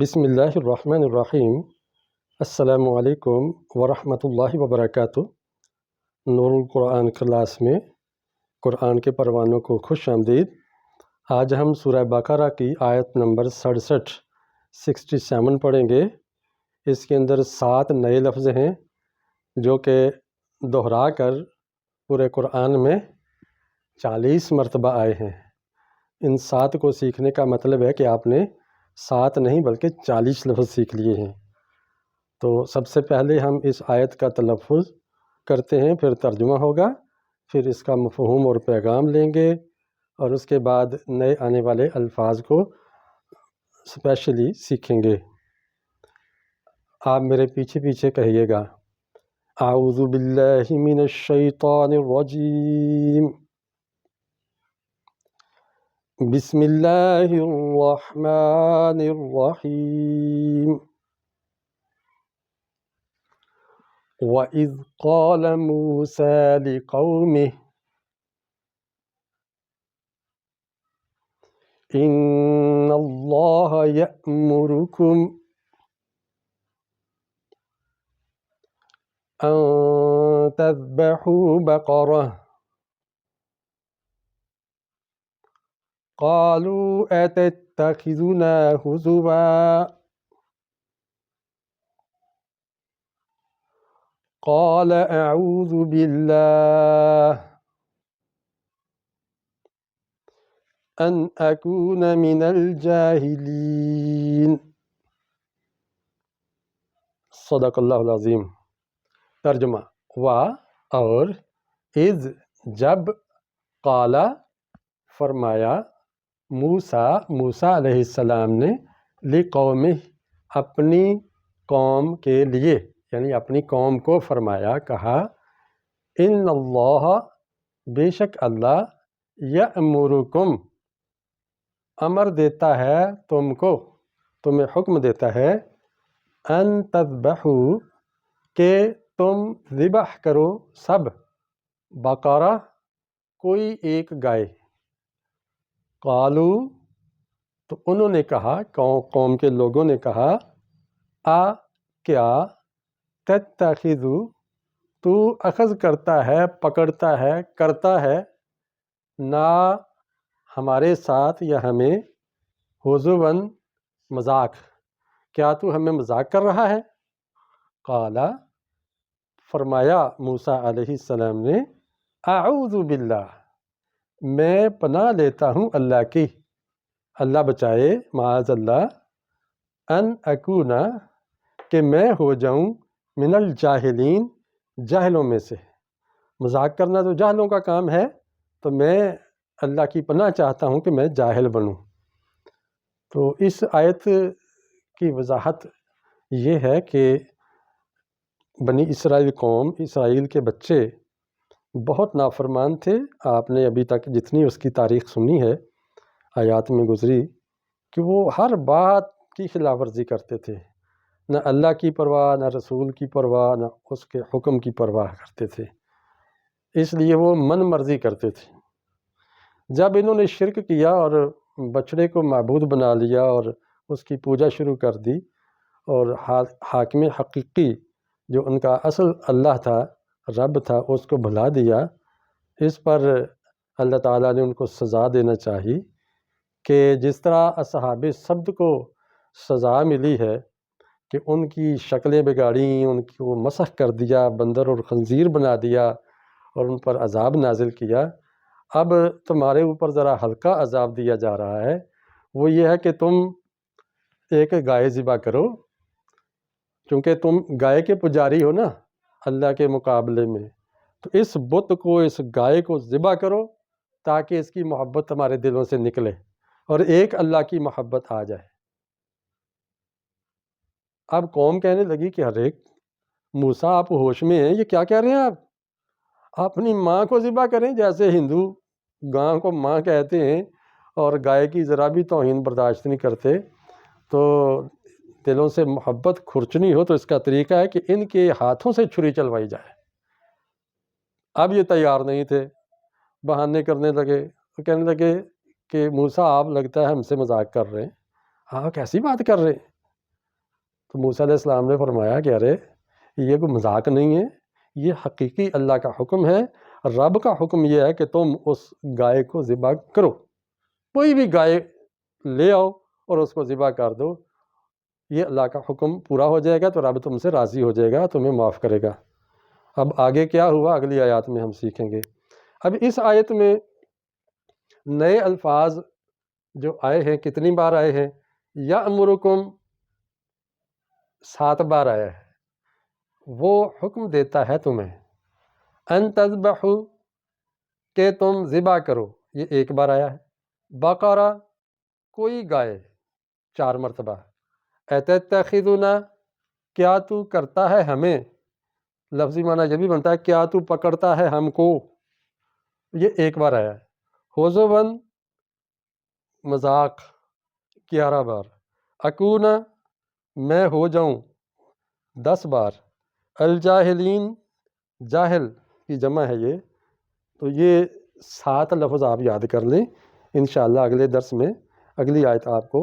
بسم اللہ الرحمن الرحیم۔ السلام علیکم ورحمۃ اللہ وبرکاتہ۔ نور القرآن کلاس میں قرآن کے پروانوں کو خوش آمدید۔ آج ہم سورہ بقرہ کی آیت نمبر 67 پڑھیں گے۔ اس کے اندر 7 نئے لفظ ہیں جو کہ دہرا کر پورے قرآن میں 40 مرتبہ آئے ہیں۔ ان 7 کو سیکھنے کا مطلب ہے کہ آپ نے 7 نہیں بلکہ 40 لفظ سیکھ لیے ہیں۔ تو سب سے پہلے ہم اس آیت کا تلفظ کرتے ہیں، پھر ترجمہ ہوگا، پھر اس کا مفہوم اور پیغام لیں گے، اور اس کے بعد نئے آنے والے الفاظ کو اسپیشلی سیکھیں گے۔ آپ میرے پیچھے پیچھے کہیے گا، اعوذ باللہ من الشیطان الرجیم، بسم اللہ الرحمن الرحیم۔ وَإِذْ قَالَ مُوسَىٰ لِقَوْمِهِ إِنَّ اللَّهَ يَأْمُرُكُمْ أَن تَذْبَحُوا بَقَرَةً قَالُوا أَتَتَّخِذُنَا هُزُوًا قَالَ أَعُوذُ بِاللَّهِ أَنْ أَكُونَ مِنَ الْجَاهِلِينَ۔ صدق اللہ العظیم۔ ترجمہ، اور اذ جب، قال فرمایا، موسیٰ علیہ السلام نے، لقومہ اپنی قوم کے لیے، یعنی اپنی قوم کو فرمایا، کہا، ان اللہ بے شک اللہ، یأمرکم امر دیتا ہے تم کو، تمہیں حکم دیتا ہے، ان تذبحوا کہ تم ذبح کرو سب، بقرہ کوئی ایک گائے۔ قالو تو انہوں نے کہا، قوم کے لوگوں نے کہا، کیا، تتخذو تو اخذ کرتا ہے، پکڑتا ہے، کرتا ہے، نا ہمارے ساتھ یا ہمیں، ہزواً مذاق، کیا تو ہمیں مذاق کر رہا ہے؟ قال فرمایا موسیٰ علیہ السلام نے، اعوذ باللہ میں پناہ لیتا ہوں اللہ کی، اللہ بچائے، معاذ اللہ، ان اکونا کہ میں ہو جاؤں، من الجاہلین جاہلوں میں سے۔ مذاق کرنا تو جاہلوں کا کام ہے، تو میں اللہ کی پناہ چاہتا ہوں کہ میں جاہل بنوں۔ تو اس آیت کی وضاحت یہ ہے کہ بنی اسرائیل قوم، اسرائیل کے بچے بہت نافرمان تھے۔ آپ نے ابھی تک جتنی اس کی تاریخ سنی ہے، آیات میں گزری، کہ وہ ہر بات کی خلاف ورزی کرتے تھے، نہ اللہ کی پرواہ، نہ رسول کی پرواہ، نہ اس کے حکم کی پرواہ کرتے تھے، اس لیے وہ من مرضی کرتے تھے۔ جب انہوں نے شرک کیا اور بچڑے کو معبود بنا لیا اور اس کی پوجا شروع کر دی، اور حاکم حقیقی جو ان کا اصل اللہ تھا، رب تھا، اس کو بھلا دیا، اس پر اللہ تعالیٰ نے ان کو سزا دینا چاہی، کہ جس طرح اصحاب سبت کو سزا ملی ہے کہ ان کی شکلیں بگاڑیں، ان کو مسخ کر دیا، بندر اور خنزیر بنا دیا اور ان پر عذاب نازل کیا، اب تمہارے اوپر ذرا ہلکا عذاب دیا جا رہا ہے، وہ یہ ہے کہ تم ایک گائے ذبح کرو، چونکہ تم گائے کے پجاری ہو نا اللہ کے مقابلے میں، تو اس بت کو، اس گائے کو ذبح کرو تاکہ اس کی محبت تمہارے دلوں سے نکلے اور ایک اللہ کی محبت آ جائے۔ اب قوم کہنے لگی کہ ہر ایک، موسیٰ آپ ہوش میں ہیں، یہ کیا کہہ رہے ہیں آپ اپنی ماں کو ذبح کریں؟ جیسے ہندو گاں کو ماں کہتے ہیں اور گائے کی ذرا بھی توہین برداشت نہیں کرتے، تو دلوں سے محبت کھرچنی ہو تو اس کا طریقہ ہے کہ ان کے ہاتھوں سے چھری چلوائی جائے۔ اب یہ تیار نہیں تھے، بہانے کرنے لگے، کہنے لگے کہ موسیٰ آپ لگتا ہے ہم سے مذاق کر رہے ہیں، آپ کیسی بات کر رہے ہیں، تو موسیٰ علیہ السلام نے فرمایا کہ ارے یہ کوئی مذاق نہیں ہے، یہ حقیقی اللہ کا حکم ہے، رب کا حکم یہ ہے کہ تم اس گائے کو ذبح کرو، کوئی بھی گائے لے آؤ اور اس کو ذبح کر دو، یہ اللہ کا حکم پورا ہو جائے گا تو رب تم سے راضی ہو جائے گا، تمہیں معاف کرے گا۔ اب آگے کیا ہوا اگلی آیات میں ہم سیکھیں گے۔ اب اس آیت میں نئے الفاظ جو آئے ہیں، کتنی بار آئے ہیں؟ یأمرکم 7 بار آیا ہے۔ وہ حکم دیتا ہے تمہیں، ان تذبحوا کہ تم ذبح کرو، یہ 1 بار آیا ہے۔ بقرہ کوئی گائے 4 مرتبہ۔ اتتخذنا کیا تو کرتا ہے ہمیں، لفظی معنی یہ بھی بنتا ہے کیا تو پکڑتا ہے ہم کو، یہ 1 بار آیا ہے۔ حزواً مذاق 11 بار۔ اکون میں ہو جاؤں 10 بار۔ الجاہلین جاہل کی جمع ہے یہ، تو یہ 7 لفظ آپ یاد کر لیں، انشاءاللہ اگلے درس میں اگلی آیت آپ کو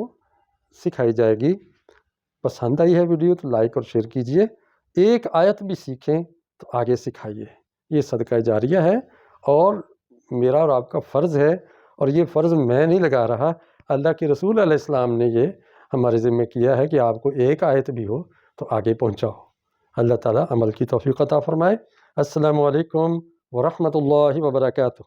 سکھائی جائے گی۔ پسند آئی ہے ویڈیو تو لائک اور شیئر کیجئے، ایک آیت بھی سیکھیں تو آگے سکھائیے، یہ صدقہ جاریہ ہے اور میرا اور آپ کا فرض ہے، اور یہ فرض میں نہیں لگا رہا، اللہ کے رسول علیہ السلام نے یہ ہمارے ذمہ کیا ہے کہ آپ کو ایک آیت بھی ہو تو آگے پہنچاؤ۔ اللہ تعالیٰ عمل کی توفیق عطا فرمائے۔ السلام علیکم ورحمۃ اللہ وبرکاتہ۔